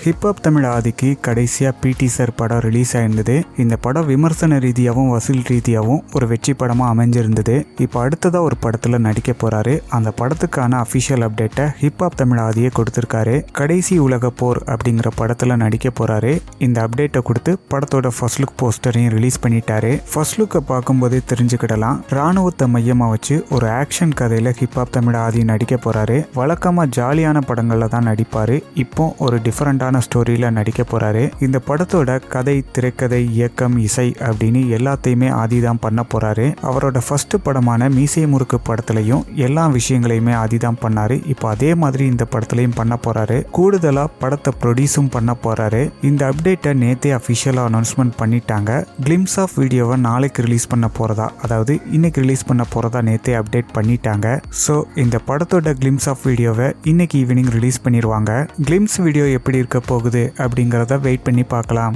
Hip hop Tamil ஆதிக்கு கடைசியாக பிடி சார் படம் ரிலீஸ் ஆயிருந்தது. இந்த படம் விமர்சன ரீதியாகவும் வசூல் ரீதியாகவும் ஒரு வெற்றி படமாக அமைஞ்சிருந்தது. இப்போ அடுத்ததாக ஒரு படத்தில் நடிக்க போகிறாரு. அந்த படத்துக்கான அஃபிஷியல் அப்டேட்டை ஹிப்ஹாப் தமிழ் ஆதியே கொடுத்துருக்காரு. கடைசி உலக போர் அப்படிங்கிற படத்தில் நடிக்க போகிறாரு. இந்த அப்டேட்டை கொடுத்து படத்தோட ஃபர்ஸ்ட் லுக் போஸ்டரையும் ரிலீஸ் பண்ணிட்டாரு. ஃபர்ஸ்ட் லுக்கை பார்க்கும்போதே தெரிஞ்சுக்கிடலாம், ராணுவத்தை மையமாக வச்சு ஒரு ஆக்ஷன் கதையில் ஹிப்ஹாப் தமிழ் ஆதி நடிக்க போகிறாரு. வழக்கமாக ஜாலியான படங்களில் தான் நடிப்பார். இப்போ ஒரு டிஃப்ரெண்டான ஸ்டோரியில் நடிக்க போகிறாரு. இந்த படத்தோட கதை, திரைக்கதை, இயக்கம், இசை அப்படின்னு எல்லாத்தையுமே ஆதி தான் பண்ண போகிறாரு. அவரோட ஃபர்ஸ்ட் படமான மீசை முறுக்கு படத்துலையும் எல்லா விஷயங்களையுமே ஆதி தான் பண்ணாரு. இப்போ அதே மாதிரி இந்த படத்துலையும் பண்ண போகிறாரு. கூடுதலாக படத்தை ப்ரொடியூஸும் பண்ண போகிறாரு. இந்த அப்டேட்டை நேற்றே அஃபிஷியலாக அனௌன்ஸ்மெண்ட் பண்ணிட்டாங்க. கிளிம்ஸ் ஆஃப் வீடியோவை நாளைக்கு ரிலீஸ் பண்ண போகிறதா, அதாவது இன்னைக்கு ரிலீஸ் பண்ண போகிறதா நேற்றே அப்டேட் பண்ணிட்டாங்க. ஸோ இந்த படத்தோட கிளிம்ஸ் ஆஃப் வீடியோவை இன்னைக்கு ஈவினிங் ரிலீஸ் பண்ணிடுவாங்க. கிளிம்ஸ் வீடியோ எப்படி இருக்க போகுது அப்படிங்கிறத வெயிட் பண்ணி பார்க்கலாம்.